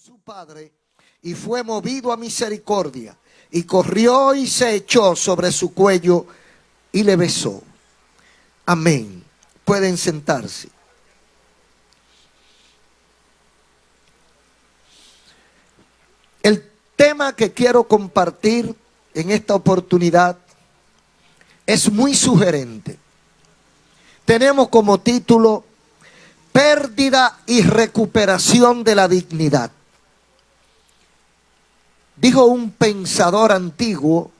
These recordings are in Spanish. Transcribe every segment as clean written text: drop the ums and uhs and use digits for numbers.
su padre, y fue movido a misericordia, y corrió y se echó sobre su cuello y le besó. Amén. Pueden sentarse. El tema que quiero compartir en esta oportunidad es muy sugerente. Tenemos como título: pérdida y recuperación de la dignidad. Dijo un pensador antiguo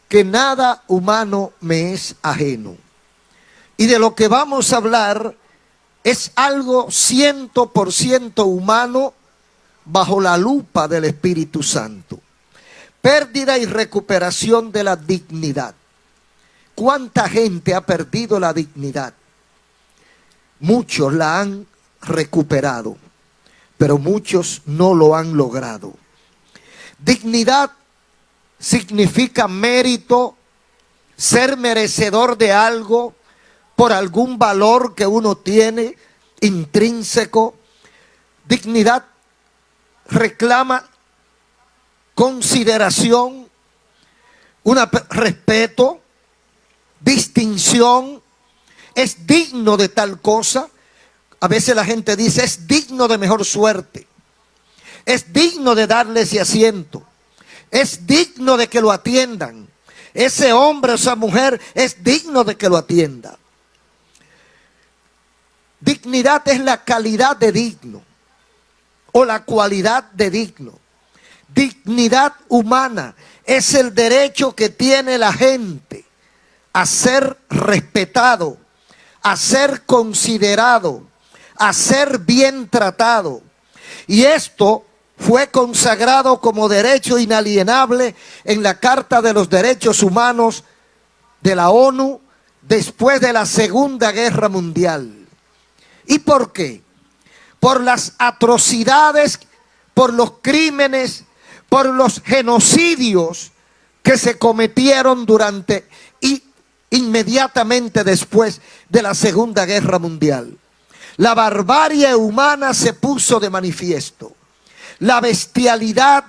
que nada humano me es ajeno. Y de lo que vamos a hablar es algo 100% humano bajo la lupa del Espíritu Santo. Pérdida y recuperación de la dignidad. ¿Cuánta gente ha perdido la dignidad? Muchos la han recuperado, pero muchos no lo han logrado. Dignidad significa mérito, ser merecedor de algo por algún valor que uno tiene intrínseco. Dignidad reclama consideración, respeto, distinción. Es digno de tal cosa. A veces la gente dice: es digno de mejor suerte, es digno de darle ese asiento, es digno de que lo atiendan. Ese hombre o esa mujer es digno de que lo atienda. Dignidad es la calidad de digno o la cualidad de digno. Dignidad humana es el derecho que tiene la gente a ser respetado, a ser considerado, a ser bien tratado. Y esto fue consagrado como derecho inalienable en la Carta de los Derechos Humanos de la ONU después de la Segunda Guerra Mundial. ¿Y por qué? Por las atrocidades, por los crímenes, por los genocidios que se cometieron durante y inmediatamente después de la Segunda Guerra Mundial. La barbarie humana se puso de manifiesto. La bestialidad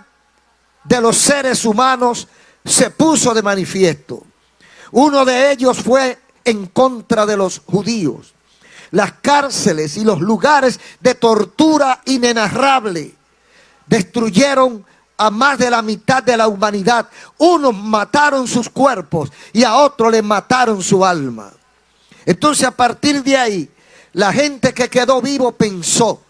de los seres humanos se puso de manifiesto. Uno de ellos fue en contra de los judíos. Las cárceles y los lugares de tortura inenarrable destruyeron a más de la mitad de la humanidad. Unos mataron sus cuerpos y a otros les mataron su alma. Entonces, a partir de ahí, la gente que quedó vivo pensó: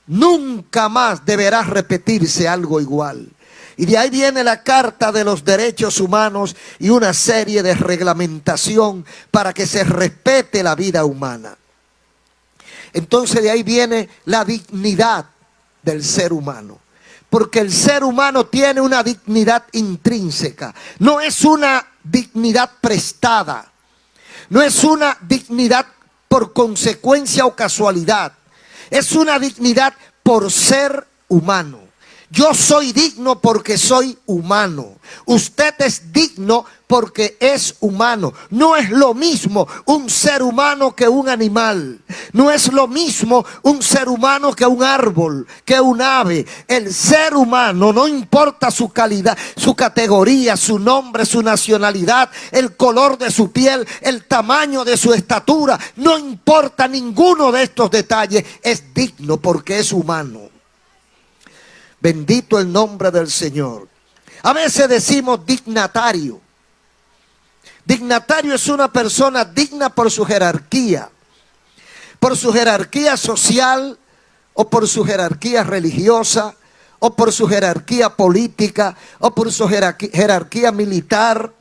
nunca más deberá repetirse algo igual. Y de ahí viene la Carta de los Derechos Humanos y una serie de reglamentación para que se respete la vida humana. Entonces, de ahí viene la dignidad del ser humano. Porque el ser humano tiene una dignidad intrínseca. No es una dignidad prestada. No es una dignidad por consecuencia o casualidad. Es una dignidad por ser humano. Yo soy digno porque soy humano. Usted es digno porque es humano. No es lo mismo un ser humano que un animal. No es lo mismo un ser humano que un árbol, que un ave. El ser humano, no importa su calidad, su categoría, su nombre, su nacionalidad, el color de su piel, el tamaño de su estatura, no importa ninguno de estos detalles, es digno porque es humano. Bendito el nombre del Señor. A veces decimos dignatario. Dignatario es una persona digna por su jerarquía social, o por su jerarquía religiosa, o por su jerarquía política, o por su jerarquía militar,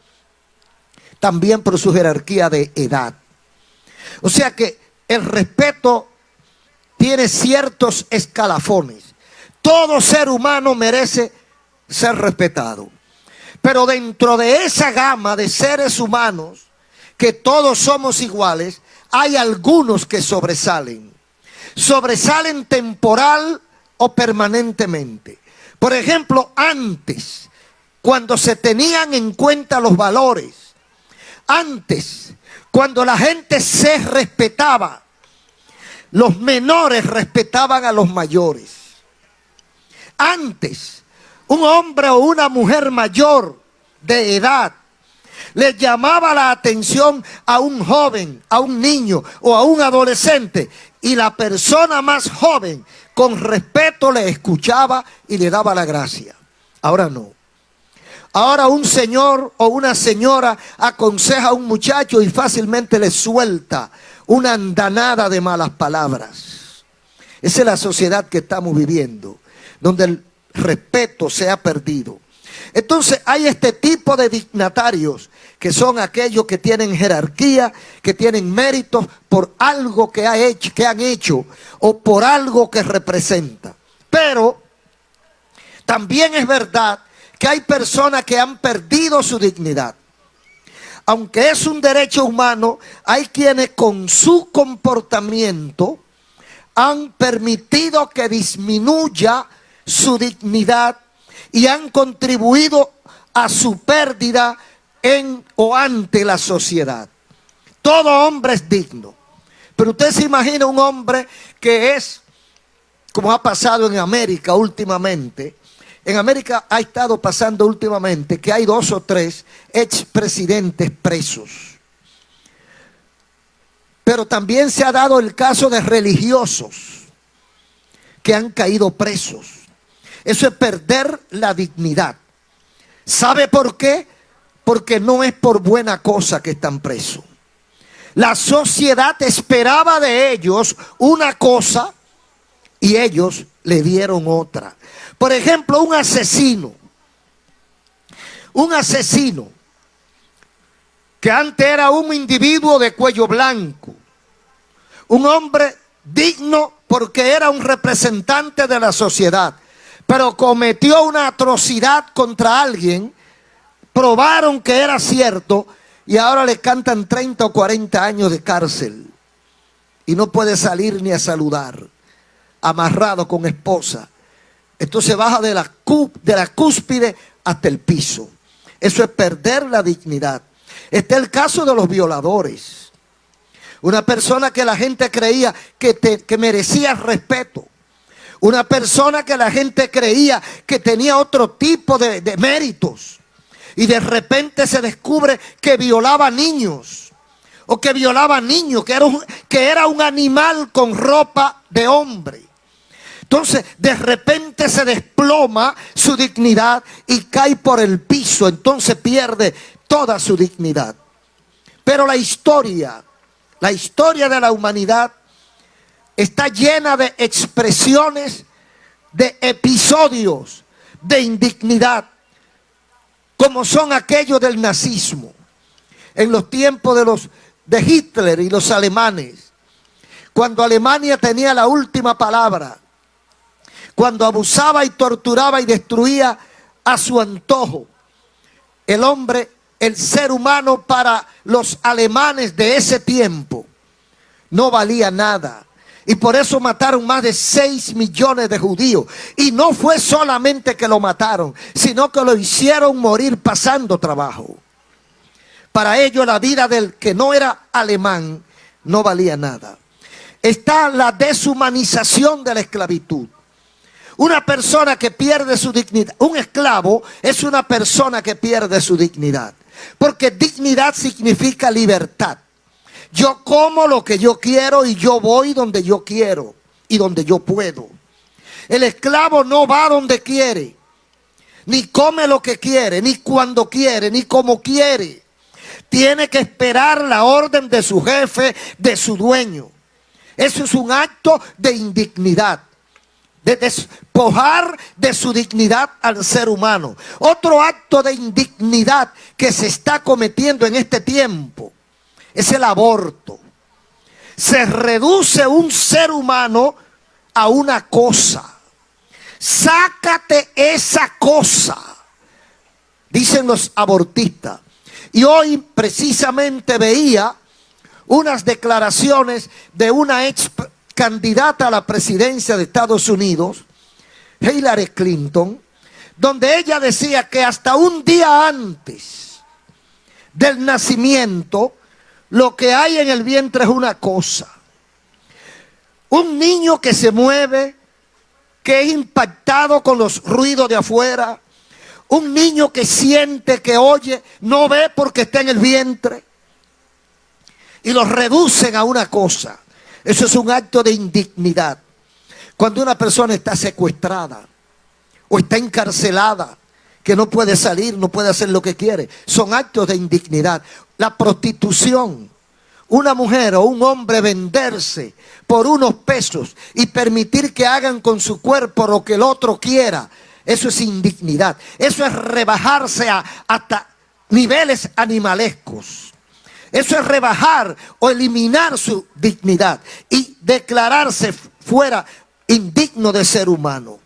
también por su jerarquía de edad. O sea que el respeto tiene ciertos escalafones. Todo ser humano merece ser respetado. Pero dentro de esa gama de seres humanos, que todos somos iguales, hay algunos que sobresalen. Sobresalen temporal o permanentemente. Por ejemplo, antes, cuando se tenían en cuenta los valores, antes, cuando la gente se respetaba, los menores respetaban a los mayores. Antes, un hombre o una mujer mayor de edad le llamaba la atención a un joven, a un niño o a un adolescente, y la persona más joven con respeto le escuchaba y le daba la gracia. Ahora no. Ahora un señor o una señora aconseja a un muchacho y fácilmente le suelta una andanada de malas palabras. Esa es la sociedad que estamos viviendo, donde el respeto se ha perdido. Entonces hay este tipo de dignatarios que son aquellos que tienen jerarquía, que tienen méritos por algo que han hecho o por algo que representa. Pero también es verdad que hay personas que han perdido su dignidad. Aunque es un derecho humano, hay quienes con su comportamiento han permitido que disminuya su dignidad y han contribuido a su pérdida en o ante la sociedad. Todo hombre es digno, pero usted se imagina un hombre que es, como ha pasado en América últimamente. En América ha estado pasando últimamente que hay 2 o 3 expresidentes presos. Pero también se ha dado el caso de religiosos que han caído presos. Eso es perder la dignidad. ¿Sabe por qué? Porque no es por buena cosa que están presos. La sociedad esperaba de ellos una cosa y ellos le dieron otra. Por ejemplo, un asesino que antes era un individuo de cuello blanco, un hombre digno porque era un representante de la sociedad, pero cometió una atrocidad contra alguien, probaron que era cierto y ahora le cantan 30 o 40 años de cárcel y no puede salir ni a saludar, amarrado con esposa. Entonces baja de la cúspide hasta el piso. Eso es perder la dignidad. Está el caso de los violadores. Una persona que la gente creía que merecía respeto. Una persona que la gente creía que tenía otro tipo de méritos. Y de repente se descubre que violaba niños. O que violaba niños, que era un animal con ropa de hombre. Entonces, de repente se desploma su dignidad y cae por el piso. Entonces pierde toda su dignidad. Pero la historia de la humanidad está llena de expresiones, de episodios de indignidad, como son aquellos del nazismo, en los tiempos de Hitler y los alemanes, cuando Alemania tenía la última palabra, cuando abusaba y torturaba y destruía a su antojo. El hombre, el ser humano para los alemanes de ese tiempo no valía nada. Y por eso mataron más de 6 millones de judíos. Y no fue solamente que lo mataron, sino que lo hicieron morir pasando trabajo. Para ellos la vida del que no era alemán no valía nada. Está la deshumanización de la esclavitud. Una persona que pierde su dignidad, un esclavo es una persona que pierde su dignidad. Porque dignidad significa libertad. Yo como lo que yo quiero y yo voy donde yo quiero y donde yo puedo. El esclavo no va donde quiere, ni come lo que quiere, ni cuando quiere, ni como quiere. Tiene que esperar la orden de su jefe, de su dueño. Eso es un acto de indignidad, de despojar de su dignidad al ser humano. Otro acto de indignidad que se está cometiendo en este tiempo es el aborto. Se reduce un ser humano a una cosa. Sácate esa cosa, dicen los abortistas. Y hoy precisamente veía unas declaraciones de una ex candidata a la presidencia de Estados Unidos, Hillary Clinton, donde ella decía que hasta un día antes del nacimiento, lo que hay en el vientre es una cosa. Un niño que se mueve que es impactado con los ruidos de afuera, un niño que siente, que oye, no ve porque está en el vientre, y los reducen a una cosa. Eso es un acto de indignidad. Cuando una persona está secuestrada o está encarcelada, que no puede salir, no puede hacer lo que quiere, son actos de indignidad. La prostitución, una mujer o un hombre venderse por unos pesos y permitir que hagan con su cuerpo lo que el otro quiera, eso es indignidad. Eso es rebajarse hasta niveles animalescos. Eso es rebajar o eliminar su dignidad y declararse fuera indigno de ser humano.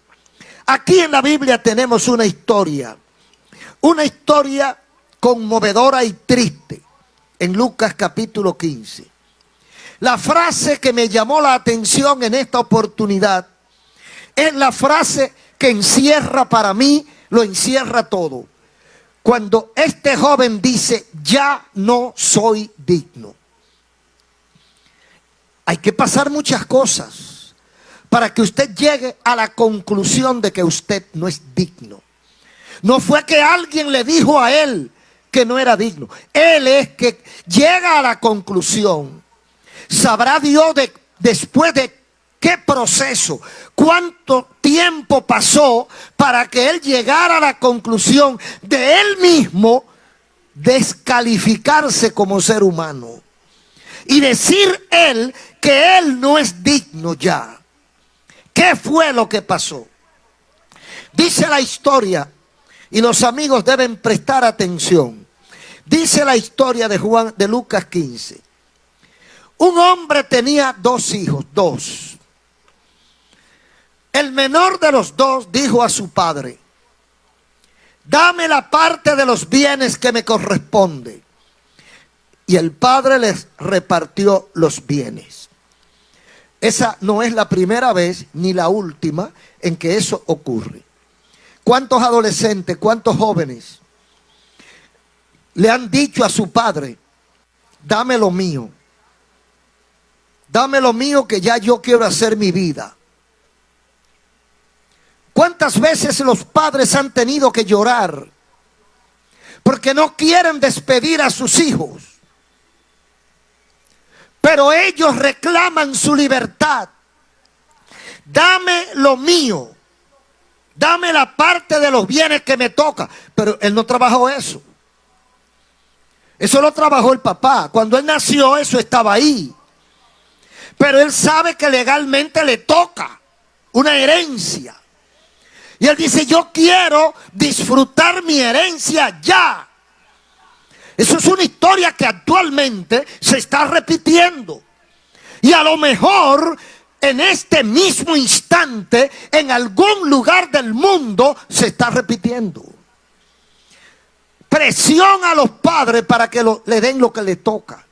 Aquí en la Biblia tenemos una historia conmovedora y triste, en Lucas capítulo 15. La frase que me llamó la atención en esta oportunidad es la frase que encierra para mí, lo encierra todo. Cuando este joven dice, ya no soy digno. Hay que pasar muchas cosas para que usted llegue a la conclusión de que usted no es digno. No fue que alguien le dijo a él que no era digno. Él es que llega a la conclusión. Sabrá Dios después de qué proceso, cuánto tiempo pasó para que él llegara a la conclusión de él mismo descalificarse como ser humano y decir él que él no es digno ya. ¿Qué fue lo que pasó? Dice la historia, y los amigos deben prestar atención. Dice la historia de Lucas 15. Un hombre tenía dos hijos, dos. El menor de los dos dijo a su padre, dame la parte de los bienes que me corresponde. Y el padre les repartió los bienes. Esa no es la primera vez ni la última en que eso ocurre. ¿Cuántos adolescentes, cuántos jóvenes le han dicho a su padre, dame lo mío? Dame lo mío que ya yo quiero hacer mi vida. ¿Cuántas veces los padres han tenido que llorar porque no quieren despedir a sus hijos? Pero ellos reclaman su libertad. Dame lo mío. Dame la parte de los bienes que me toca. Pero él no trabajó eso. Eso lo trabajó el papá. Cuando él nació, eso estaba ahí. Pero él sabe que legalmente le toca una herencia. Y él dice, yo quiero disfrutar mi herencia ya. Eso es una historia que actualmente se está repitiendo. Y a lo mejor en este mismo instante, en algún lugar del mundo, se está repitiendo. Presión a los padres para que le den lo que le toca.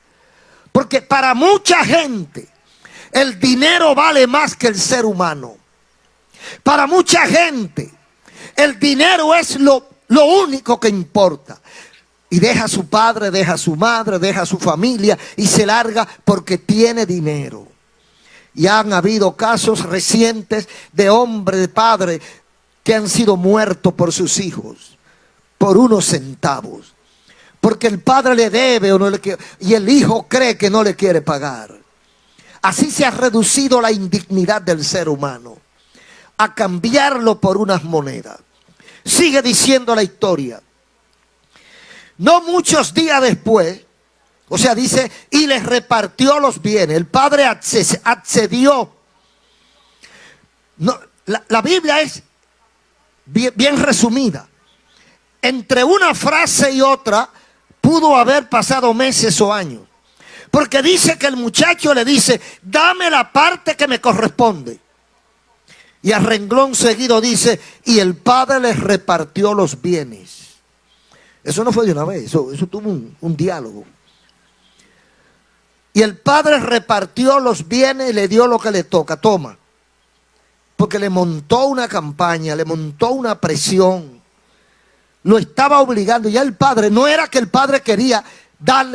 Porque para mucha gente, el dinero vale más que el ser humano. Para mucha gente, el dinero es lo único que importa. Y deja a su padre, deja a su madre, deja a su familia y se larga porque tiene dinero. Y han habido casos recientes de hombres, de padres que han sido muertos por sus hijos, por unos centavos. Porque el padre le debe o no le quiere, y el hijo cree que no le quiere pagar. Así se ha reducido la indignidad del ser humano, a cambiarlo por unas monedas. Sigue diciendo la historia. No muchos días después, o sea, dice, y les repartió los bienes. El padre accedió. No, la Biblia es bien resumida. Entre una frase y otra pudo haber pasado meses o años. Porque dice que el muchacho le dice, dame la parte que me corresponde. Y a renglón seguido dice, y el padre les repartió los bienes. Eso no fue de una vez, eso tuvo un diálogo. Y el padre repartió los bienes y le dio lo que le toca, toma. Porque le montó una campaña, le montó una presión. Lo estaba obligando. Ya el padre, no era que el padre quería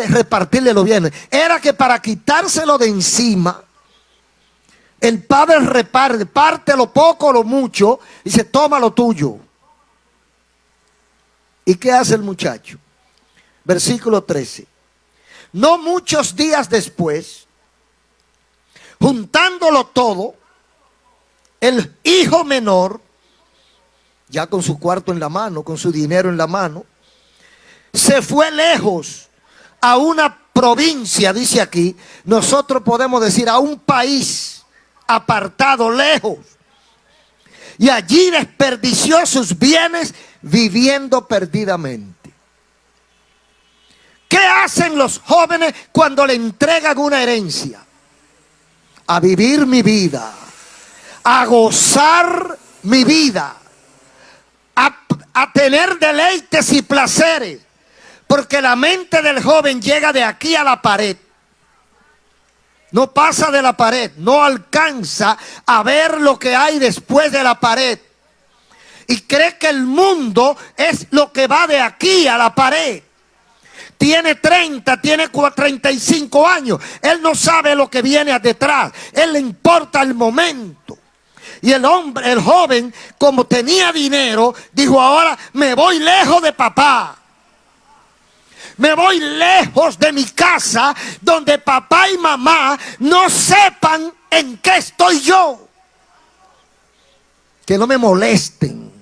repartirle los bienes. Era que para quitárselo de encima, El padre reparte, parte lo poco o lo mucho, y dice, toma lo tuyo. ¿Y qué hace el muchacho? Versículo 13. No muchos días después, juntándolo todo, el hijo menor, ya con su cuarto en la mano, con su dinero en la mano, se fue lejos a una provincia, dice aquí. Nosotros podemos decir a un país apartado, lejos. Y allí desperdició sus bienes viviendo perdidamente. ¿Qué hacen los jóvenes cuando le entregan una herencia? A vivir mi vida, a gozar mi vida, a tener deleites y placeres, porque la mente del joven llega de aquí a la pared, no pasa de la pared, no alcanza a ver lo que hay después de la pared, y cree que el mundo es lo que va de aquí a la pared. Tiene 30, tiene 35 años, él no sabe lo que viene detrás, él le importa el momento. Y el hombre, el joven, como tenía dinero, dijo, ahora me voy lejos de papá. Me voy lejos de mi casa, donde papá y mamá no sepan en qué estoy yo. Que no me molesten,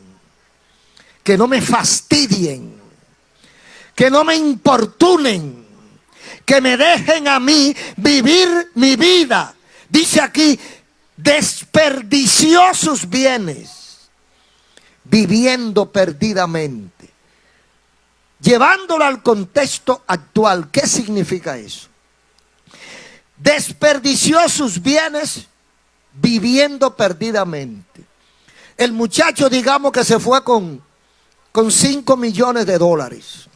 que no me fastidien, que no me importunen, que me dejen a mí vivir mi vida. Dice aquí, desperdició sus bienes viviendo perdidamente. Llevándolo al contexto actual, ¿qué significa eso? Desperdició sus bienes viviendo perdidamente. El muchacho, digamos que se fue con 5 millones de dólares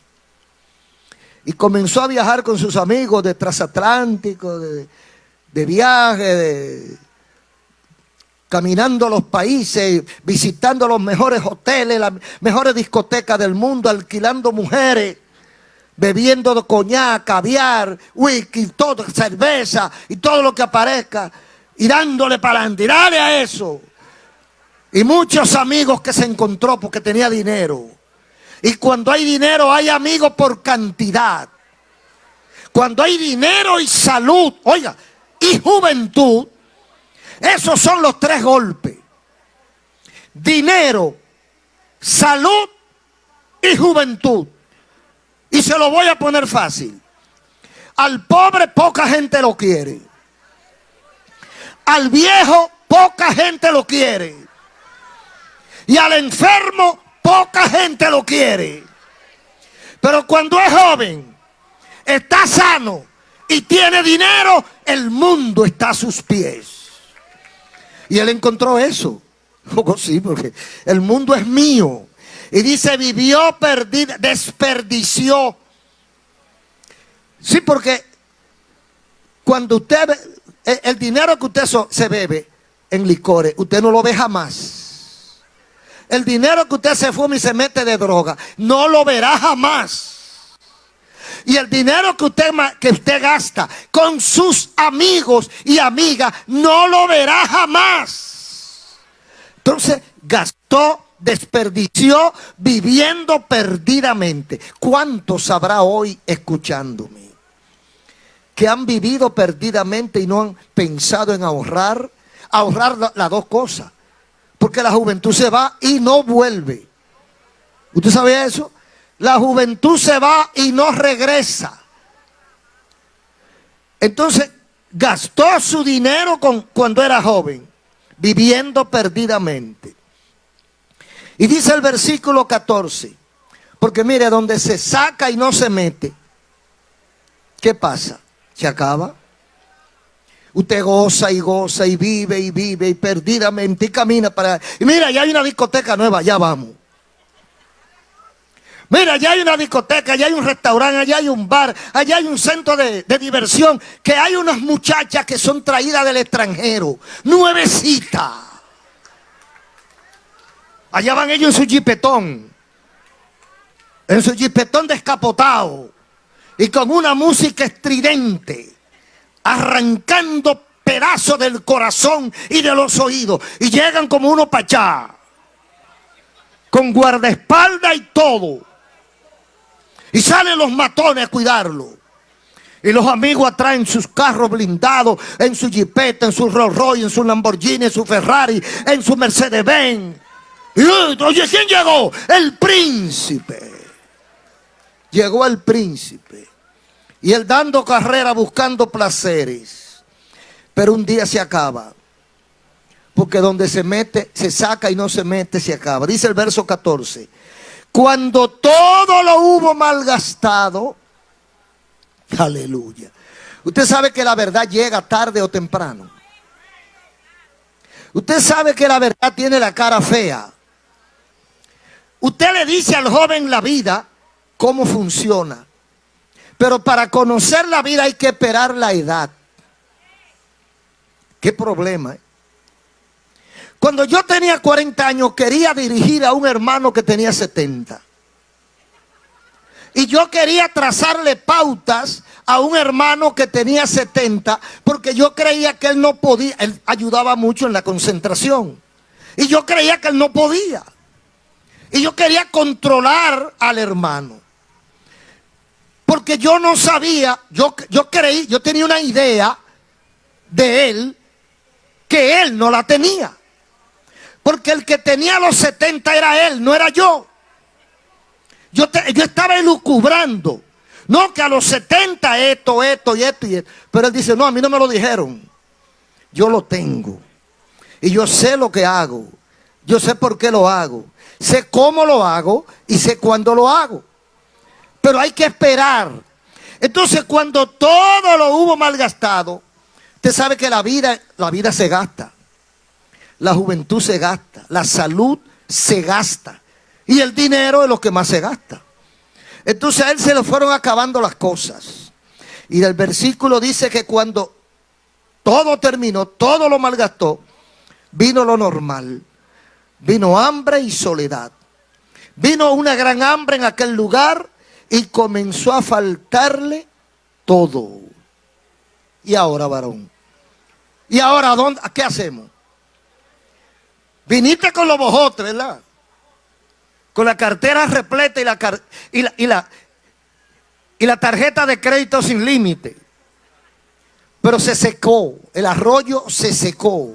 y comenzó a viajar con sus amigos de transatlántico, de viaje, caminando los países, visitando los mejores hoteles, las mejores discotecas del mundo, alquilando mujeres, bebiendo coñac, caviar, whisky, todo, cerveza y todo lo que aparezca, y dándole para adelante, y dale a eso. Y muchos amigos que se encontró porque tenía dinero. Y cuando hay dinero hay amigos por cantidad. Cuando hay dinero y salud, oiga, y juventud, esos son los 3 golpes: dinero, salud y juventud. Y se lo voy a poner fácil. Al pobre poca gente lo quiere. Al viejo poca gente lo quiere. Y al enfermo poca gente lo quiere. Pero cuando es joven, está sano y tiene dinero, el mundo está a sus pies. Y él encontró eso. Oh, sí, porque el mundo es mío. Y dice, vivió perdida, desperdició. Sí, porque cuando usted, el dinero que usted se bebe en licores, usted no lo ve jamás. El dinero que usted se fuma y se mete de droga, no lo verá jamás. Y el dinero que usted gasta con sus amigos y amigas, no lo verá jamás. Entonces gastó, desperdició, viviendo perdidamente. ¿Cuántos habrá hoy escuchándome que han vivido perdidamente y no han pensado en ahorrar? Ahorrar las 2 cosas. Porque la juventud se va y no vuelve. ¿Usted sabe eso? La juventud se va y no regresa. Entonces, gastó su dinero cuando era joven, viviendo perdidamente. Y dice el versículo 14, porque mire, donde se saca y no se mete, ¿qué pasa? Se acaba. Usted goza y vive y perdidamente y camina para... Y mira, ya hay una discoteca nueva, ya vamos. Mira, allá hay una discoteca, allá hay un restaurante, allá hay un bar, allá hay un centro de diversión, que hay unas muchachas que son traídas del extranjero, nuevecitas. Allá van ellos en su jipetón descapotado, y con una música estridente, arrancando pedazos del corazón y de los oídos. Y llegan como unos pachá, con guardaespaldas y todo. Y salen los matones a cuidarlo. Y los amigos atraen sus carros blindados, en su jipeta, en su Rolls Royce, en su Lamborghini, en su Ferrari, en su Mercedes-Benz. Y oye, ¿quién llegó? El príncipe. Llegó el príncipe. Y él dando carrera, buscando placeres. Pero un día se acaba. Porque donde se mete, se saca, y no se mete, se acaba. Dice el verso 14. Cuando todo lo hubo malgastado. Aleluya. Usted sabe que la verdad llega tarde o temprano. Usted sabe que la verdad tiene la cara fea. Usted le dice al joven la vida cómo funciona. Pero para conocer la vida hay que esperar la edad. Qué problema, ¿eh? Cuando yo tenía 40 años quería dirigir a un hermano que tenía 70. Y yo quería trazarle pautas a un hermano que tenía 70, porque yo creía que él no podía. Él ayudaba mucho en la concentración. Y yo creía que él no podía. Y yo quería controlar al hermano. Porque yo no sabía, yo tenía una idea de él que él no la tenía. Porque el que tenía los 70 era él, no era yo. Yo estaba elucubrando. No, que a los 70 esto. Pero él dice, no, a mí no me lo dijeron. Yo lo tengo. Y yo sé lo que hago. Yo sé por qué lo hago. Sé cómo lo hago y sé cuándo lo hago. Pero hay que esperar. Entonces, cuando todo lo hubo malgastado, usted sabe que la vida se gasta. La juventud se gasta. La salud se gasta. Y el dinero es lo que más se gasta. Entonces a él se le fueron acabando las cosas. Y el versículo dice que cuando todo terminó, todo lo malgastó, vino lo normal. Vino hambre y soledad. Vino una gran hambre en aquel lugar y comenzó a faltarle todo. Y ahora, varón, ¿y ahora qué hacemos? Viniste con los bojotes, ¿verdad? Con la cartera repleta y la tarjeta de crédito sin límite. Pero se secó, el arroyo se secó.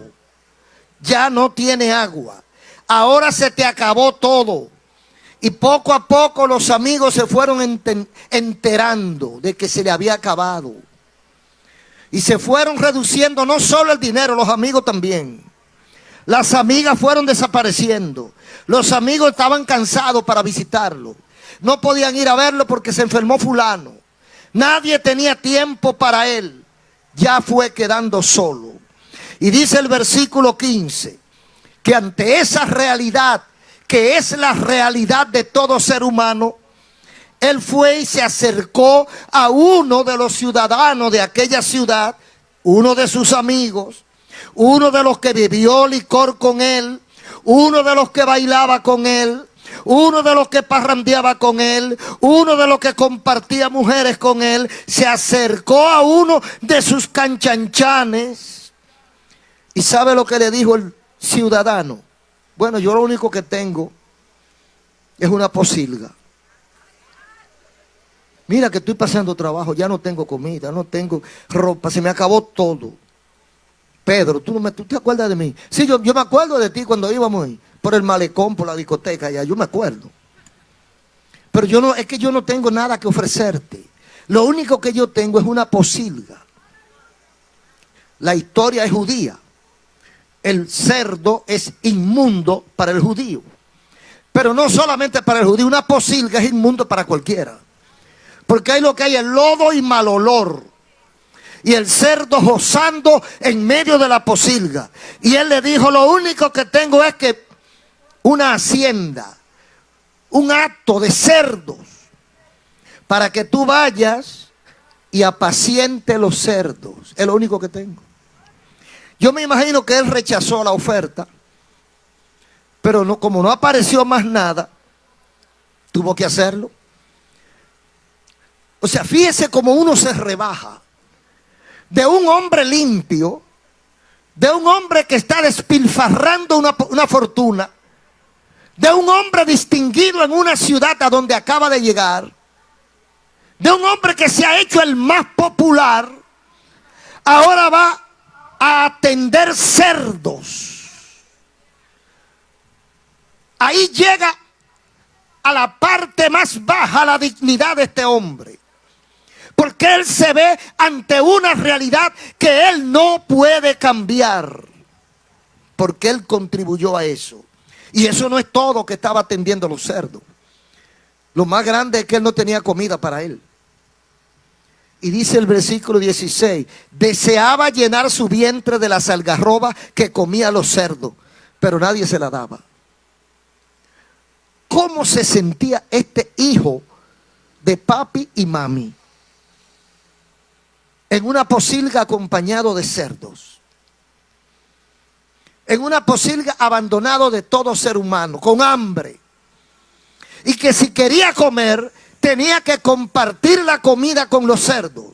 Ya no tiene agua. Ahora se te acabó todo. Y poco a poco los amigos se fueron enterando de que se le había acabado. Y se fueron reduciendo no solo el dinero, los amigos también. Las amigas fueron desapareciendo. Los amigos estaban cansados para visitarlo. No podían ir a verlo porque se enfermó fulano. Nadie tenía tiempo para él. Ya fue quedando solo. Y dice el versículo 15, que ante esa realidad, que es la realidad de todo ser humano, él fue y se acercó a uno de los ciudadanos de aquella ciudad, uno de sus amigos, uno de los que bebió licor con él, uno de los que bailaba con él, uno de los que parrandeaba con él, uno de los que compartía mujeres con él. Se acercó a uno de sus canchanchanes. ¿Y sabe lo que le dijo el ciudadano? Bueno, yo lo único que tengo es una posilga. Mira que estoy pasando trabajo, ya no tengo comida, no tengo ropa, se me acabó todo. Pedro, ¿tú te acuerdas de mí? Sí, yo me acuerdo de ti cuando íbamos por el malecón, por la discoteca allá, yo me acuerdo. Pero es que yo no tengo nada que ofrecerte. Lo único que yo tengo es una posilga. La historia es judía. El cerdo es inmundo para el judío. Pero no solamente para el judío, una posilga es inmundo para cualquiera. Porque hay lo que hay, el lodo y mal olor. Y el cerdo gozando en medio de la posilga. Y él le dijo, lo único que tengo es que una hacienda, un hato de cerdos, para que tú vayas y apaciente los cerdos. Es lo único que tengo. Yo me imagino que él rechazó la oferta, pero no, como no apareció más nada, tuvo que hacerlo. O sea, fíjese cómo uno se rebaja de un hombre limpio de un hombre que está despilfarrando una fortuna, de un hombre distinguido en una ciudad a donde acaba de llegar, de un hombre que se ha hecho el más popular, ahora va a atender cerdos. Ahí llega a la parte más baja la dignidad de este hombre, porque él se ve ante una realidad que él no puede cambiar, porque él contribuyó a eso. Y eso no es todo, que estaba atendiendo a los cerdos. Lo más grande es que él no tenía comida para él. Y dice el versículo 16, deseaba llenar su vientre de las algarrobas que comía los cerdos, pero nadie se la daba. ¿Cómo se sentía este hijo de papi y mami en una posilga acompañado de cerdos? En una posilga abandonado de todo ser humano, con hambre. Y que si quería comer, tenía que compartir la comida con los cerdos.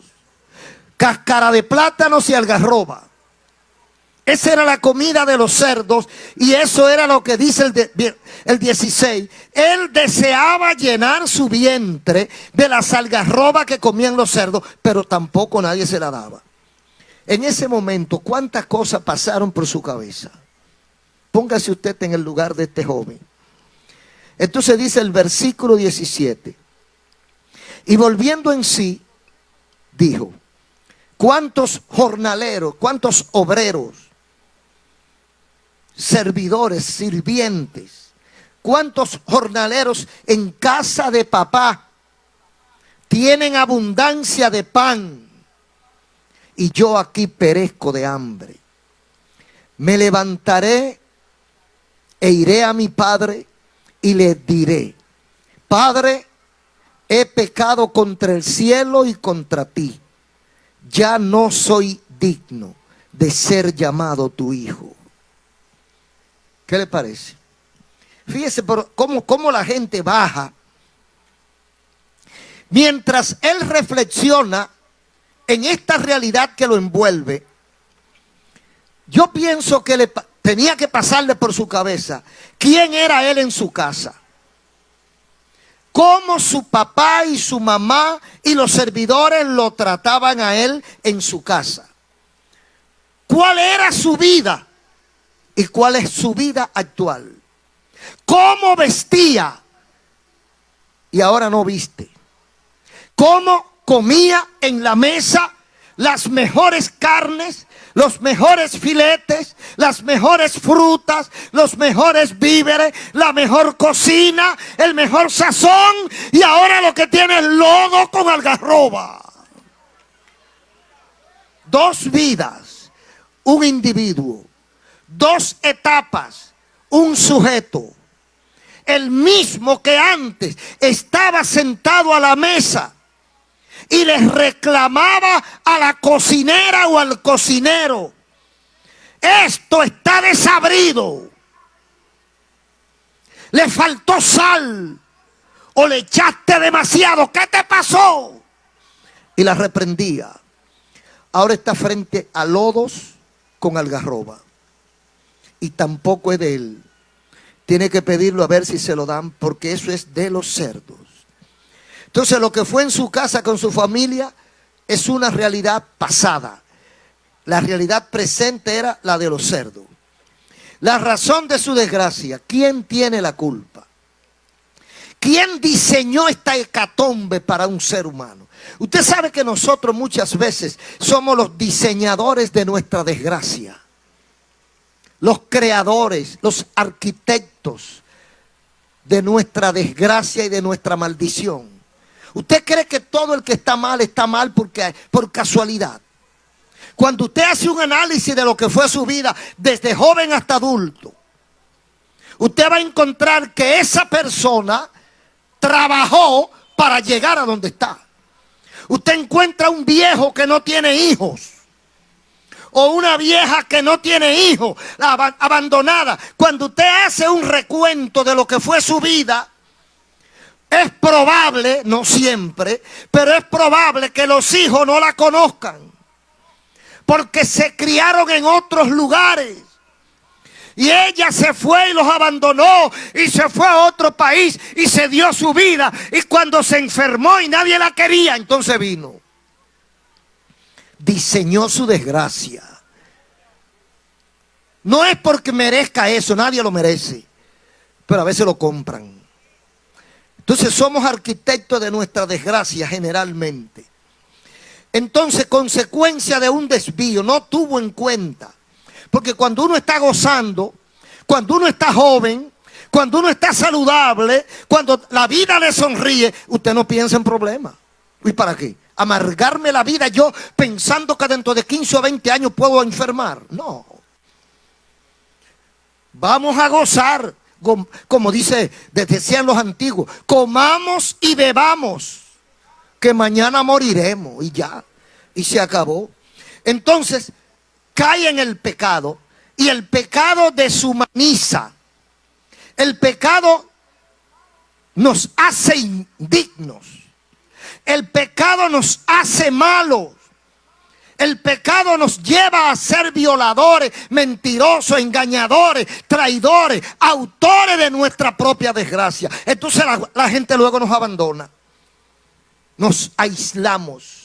Cáscara de plátanos y algarroba. Esa era la comida de los cerdos, y eso era lo que dice el 16. Él deseaba llenar su vientre de las algarrobas que comían los cerdos, pero tampoco nadie se la daba. En ese momento, ¿cuántas cosas pasaron por su cabeza? Póngase usted en el lugar de este joven. Entonces dice el versículo 17. Y volviendo en sí, dijo, ¿cuántos jornaleros, cuántos obreros, servidores, sirvientes, cuántos jornaleros en casa de papá tienen abundancia de pan, y yo aquí perezco de hambre? Me levantaré e iré a mi padre y le diré, Padre, he pecado contra el cielo y contra ti. Ya no soy digno de ser llamado tu hijo. ¿Qué le parece? Fíjese cómo la gente baja. Mientras él reflexiona en esta realidad que lo envuelve, yo pienso que tenía que pasarle por su cabeza quién era él en su casa. Cómo su papá y su mamá y los servidores lo trataban a él en su casa. ¿Cuál era su vida? ¿Y cuál es su vida actual? ¿Cómo vestía y ahora no viste? ¿Cómo comía en la mesa las mejores carnes, los mejores filetes, las mejores frutas, los mejores víveres, la mejor cocina, el mejor sazón, y ahora lo que tiene es lodo con algarroba? Dos vidas, un individuo, dos etapas, un sujeto. El mismo que antes estaba sentado a la mesa y les reclamaba a la cocinera o al cocinero, esto está desabrido, le faltó sal o le echaste demasiado, ¿qué te pasó? Y la reprendía. Ahora está frente a lodos con algarroba, y tampoco es de él. Tiene que pedirlo a ver si se lo dan, porque eso es de los cerdos. Entonces lo que fue en su casa con su familia es una realidad pasada. La realidad presente era la de los cerdos. La razón de su desgracia, ¿quién tiene la culpa? ¿Quién diseñó esta hecatombe para un ser humano? Usted sabe que nosotros muchas veces somos los diseñadores de nuestra desgracia. Los creadores, los arquitectos de nuestra desgracia y de nuestra maldición. ¿Usted cree que todo el que está mal por casualidad? Cuando usted hace un análisis de lo que fue su vida desde joven hasta adulto, usted va a encontrar que esa persona trabajó para llegar a donde está. Usted encuentra un viejo que no tiene hijos, o una vieja que no tiene hijos, abandonada. Cuando usted hace un recuento de lo que fue su vida, es probable, no siempre, pero es probable que los hijos no la conozcan. porque se criaron en otros lugares. Y ella se fue y los abandonó y se fue a otro país y se dio su vida. Y cuando se enfermó y nadie la quería, entonces vino. Diseñó su desgracia. No es porque merezca eso, nadie lo merece, pero a veces lo compran. Entonces somos arquitectos de nuestra desgracia generalmente. Entonces, consecuencia de un desvío, no tuvo en cuenta. Porque cuando uno está gozando, cuando uno está joven, cuando uno está saludable, cuando la vida le sonríe, usted no piensa en problemas. ¿Y para qué? Amargarme la vida yo pensando que dentro de 15 o 20 años puedo enfermar. No. Vamos a gozar, como decían los antiguos, comamos y bebamos, que mañana moriremos y ya, y se acabó. Entonces, cae en el pecado y el pecado deshumaniza. El pecado nos hace indignos. El pecado nos hace malos. El pecado nos lleva a ser violadores, mentirosos, engañadores, traidores, autores de nuestra propia desgracia. Entonces la gente luego nos abandona. Nos aislamos.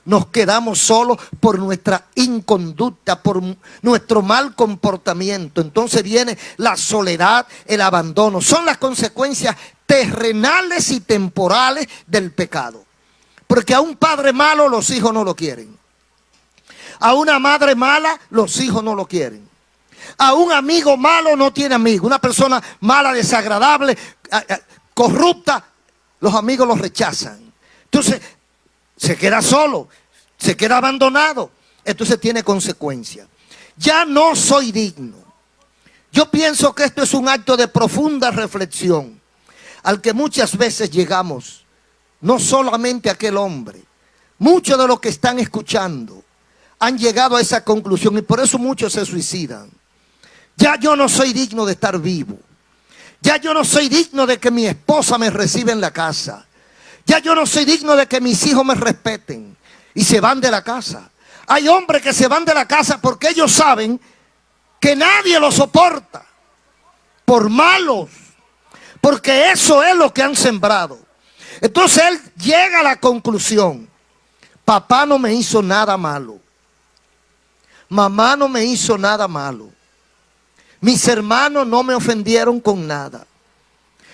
Nos quedamos solos por nuestra inconducta, por nuestro mal comportamiento. Entonces viene la soledad, el abandono. Son las consecuencias terrenales y temporales del pecado. Porque a un padre malo los hijos no lo quieren. A una madre mala los hijos no lo quieren. A un amigo malo no tiene amigos. Una persona mala, desagradable, corrupta, los amigos los rechazan. Entonces se queda solo, se queda abandonado. Entonces tiene consecuencias. Ya no soy digno. Yo pienso que esto es un acto de profunda reflexión al que muchas veces llegamos. No solamente aquel hombre, muchos de los que están escuchando han llegado a esa conclusión y por eso muchos se suicidan. Ya yo no soy digno de estar vivo. Ya yo no soy digno de que mi esposa me reciba en la casa. Ya yo no soy digno de que mis hijos me respeten. Y se van de la casa. Hay hombres que se van de la casa porque ellos saben que nadie los soporta. Por malos. Porque eso es lo que han sembrado. Entonces él llega a la conclusión. Papá no me hizo nada malo. Mamá no me hizo nada malo. Mis hermanos no me ofendieron con nada.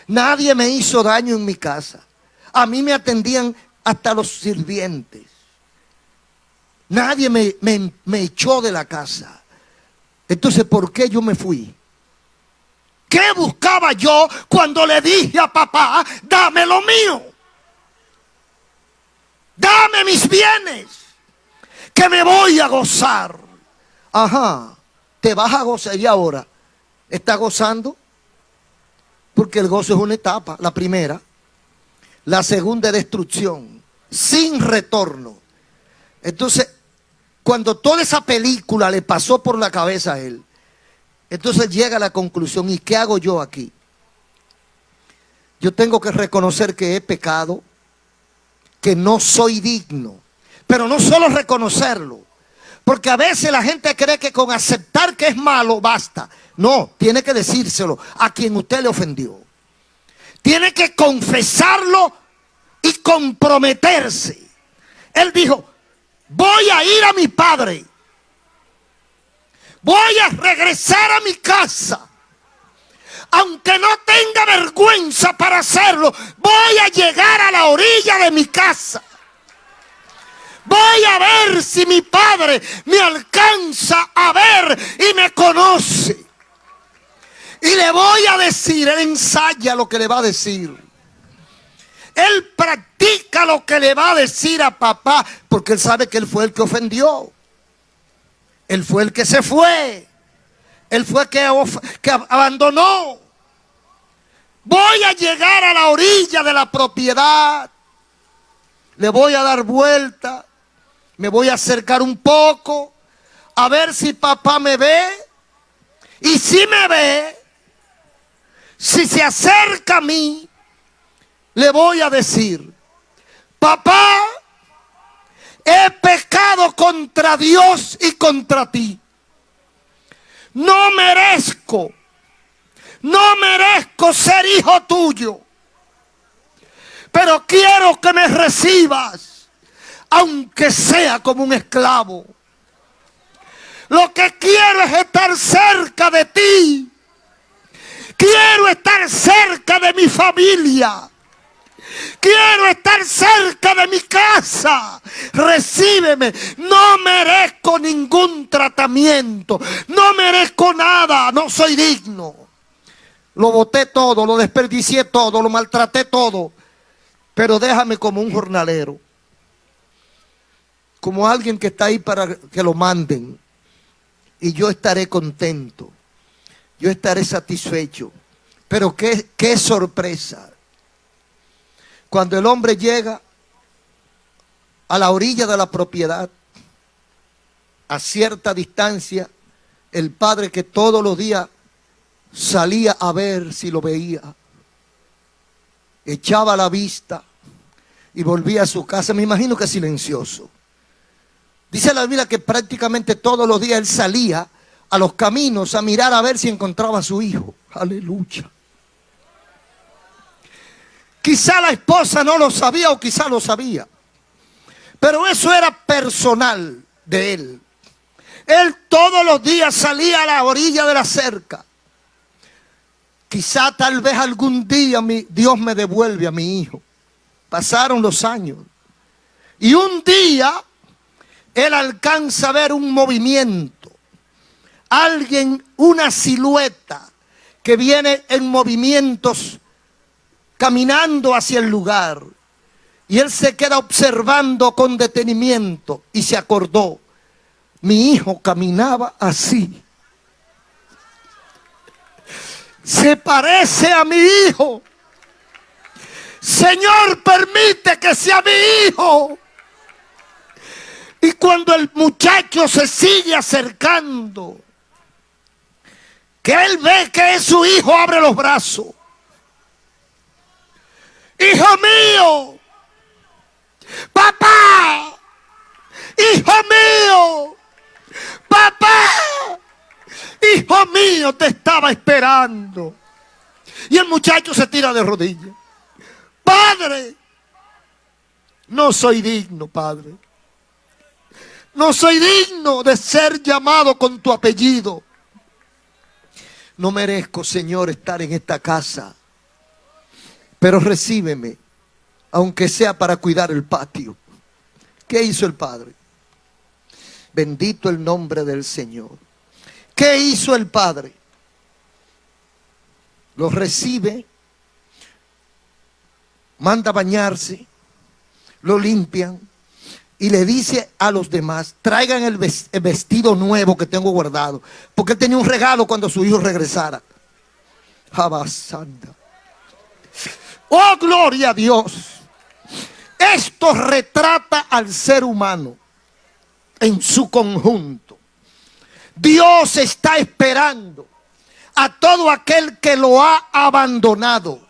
Nadie me hizo daño en mi casa. A mí me atendían hasta los sirvientes. Nadie me echó de la casa. Entonces, ¿por qué yo me fui? ¿Qué buscaba yo cuando le dije a papá, dame lo mío? Dame mis bienes, que me voy a gozar. Ajá, te vas a gozar y ahora, ¿estás gozando? Porque el gozo es una etapa, la primera. La segunda es destrucción, sin retorno. Entonces, cuando toda esa película le pasó por la cabeza a él, entonces llega a la conclusión, ¿y qué hago yo aquí? Yo tengo que reconocer que he pecado, que no soy digno. Pero no solo reconocerlo, porque a veces la gente cree que con aceptar que es malo basta. No, tiene que decírselo a quien usted le ofendió. Tiene que confesarlo y comprometerse. Él dijo, voy a ir a mi padre. Voy a regresar a mi casa. Aunque no tenga vergüenza para hacerlo, voy a llegar a la orilla de mi casa. Voy a ver si mi padre me alcanza a ver y me conoce. Y le voy a decir, él ensaya lo que le va a decir. Él practica lo que le va a decir a papá, porque él sabe que él fue el que ofendió. Él fue el que se fue. Él fue el que abandonó. Voy a llegar a la orilla de la propiedad. Le voy a dar vuelta. Me voy a acercar un poco. A ver si papá me ve. Y si me ve, si se acerca a mí, le voy a decir, papá, he pecado contra Dios y contra ti. No merezco ser hijo tuyo, pero quiero que me recibas, aunque sea como un esclavo. Lo que quiero es estar cerca de ti. Quiero estar cerca de mi familia. Quiero estar cerca de mi casa. Recíbeme. No merezco ningún tratamiento. No merezco nada. No soy digno. Lo boté todo, lo desperdicié todo, lo maltraté todo. Pero déjame como un jornalero. Como alguien que está ahí para que lo manden. Y yo estaré contento. Yo estaré satisfecho. Pero qué sorpresa. Cuando el hombre llega a la orilla de la propiedad, a cierta distancia, el padre que todos los días salía a ver si lo veía, echaba la vista y volvía a su casa, me imagino que silencioso. Dice la Biblia que prácticamente todos los días él salía a los caminos a mirar a ver si encontraba a su hijo. Aleluya. Quizá la esposa no lo sabía o quizá lo sabía, pero eso era personal de él. Él todos los días salía a la orilla de la cerca. Quizá tal vez algún día Dios me devuelve a mi hijo. Pasaron los años y un día él alcanza a ver un movimiento, alguien, una silueta que viene en movimientos caminando hacia el lugar. Y él se queda observando con detenimiento y se acordó, mi hijo caminaba así. Se parece a mi hijo. Señor, permite que sea mi hijo. Y cuando el muchacho se sigue acercando, que él ve que es su hijo, abre los brazos. Hijo mío, papá, hijo mío, papá, hijo mío, te estaba esperando. Y el muchacho se tira de rodillas. Padre, no soy digno, Padre. No soy digno de ser llamado con tu apellido. No merezco, Señor, estar en esta casa. Pero recíbeme, aunque sea para cuidar el patio. ¿Qué hizo el padre? Bendito el nombre del Señor. ¿Qué hizo el padre? Lo recibe, manda a bañarse, lo limpian y le dice a los demás, traigan el vestido nuevo que tengo guardado, porque él tenía un regalo cuando su hijo regresara. Abasanda. Oh, gloria a Dios. Esto retrata al ser humano en su conjunto. Dios está esperando a todo aquel que lo ha abandonado.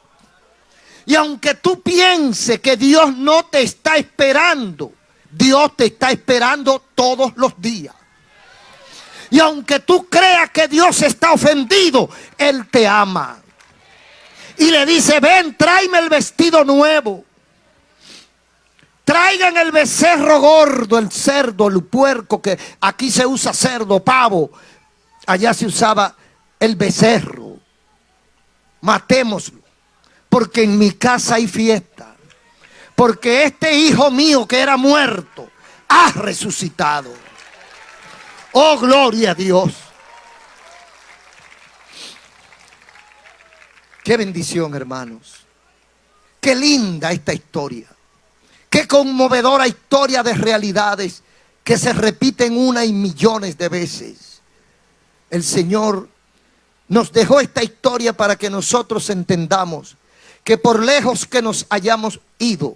Y aunque tú pienses que Dios no te está esperando, Dios te está esperando todos los días. Y aunque tú creas que Dios está ofendido, Él te ama. Y le dice, ven, tráeme el vestido nuevo. Traigan el becerro gordo, el cerdo, el puerco, que aquí se usa cerdo, pavo. Allá se usaba el becerro. Matémoslo, porque en mi casa hay fiesta. Porque este hijo mío que era muerto ha resucitado. Oh, gloria a Dios. Qué bendición, hermanos. Qué linda esta historia. Qué conmovedora historia de realidades que se repiten una y millones de veces. El Señor nos dejó esta historia para que nosotros entendamos que por lejos que nos hayamos ido,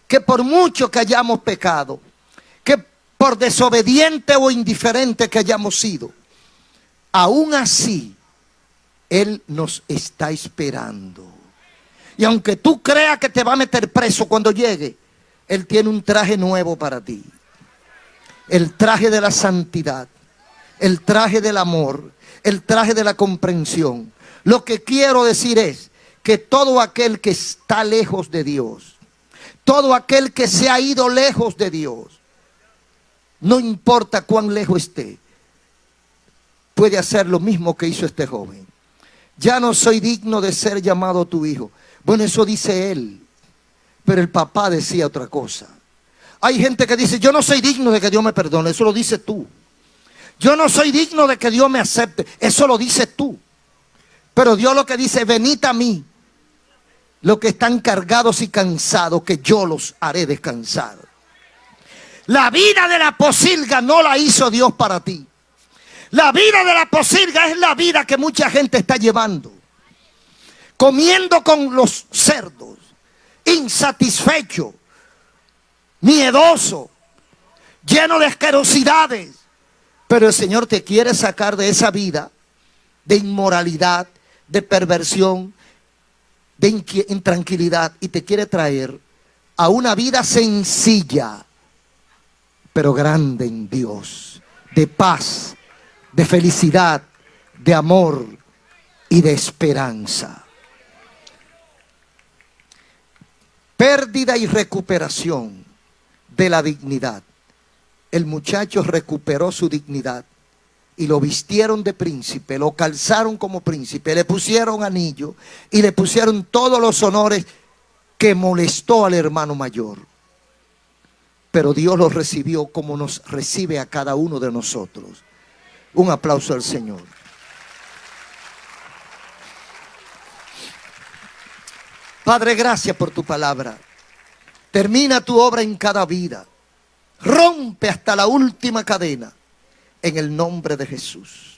que por mucho que hayamos pecado, que por desobediente o indiferente que hayamos sido, aún así Él nos está esperando. Y aunque tú creas que te va a meter preso cuando llegue, Él tiene un traje nuevo para ti. el traje de la santidad, el traje del amor, el traje de la comprensión. Lo que quiero decir es que todo aquel que está lejos de Dios, todo aquel que se ha ido lejos de Dios, no importa cuán lejos esté, puede hacer lo mismo que hizo este joven. Ya no soy digno de ser llamado tu hijo. Bueno, eso dice él, pero el papá decía otra cosa. Hay gente que dice, yo no soy digno de que Dios me perdone. Eso lo dices tú. Yo no soy digno de que Dios me acepte. Eso lo dices tú. Pero Dios lo que dice, venid a mí, los que están cargados y cansados, que yo los haré descansar. La vida de la pocilga no la hizo Dios para ti. La vida de la pocilga es la vida que mucha gente está llevando. Comiendo con los cerdos, insatisfecho, miedoso, lleno de asquerosidades. Pero el Señor te quiere sacar de esa vida de inmoralidad, de perversión, de intranquilidad, y te quiere traer a una vida sencilla, pero grande en Dios, de paz, de felicidad, de amor y de esperanza. Pérdida y recuperación de la dignidad. El muchacho recuperó su dignidad y lo vistieron de príncipe, lo calzaron como príncipe, le pusieron anillo y le pusieron todos los honores que molestó al hermano mayor. Pero Dios lo recibió como nos recibe a cada uno de nosotros. Un aplauso al Señor. Padre, gracias por tu palabra. Termina tu obra en cada vida. Rompe hasta la última cadena en el nombre de Jesús.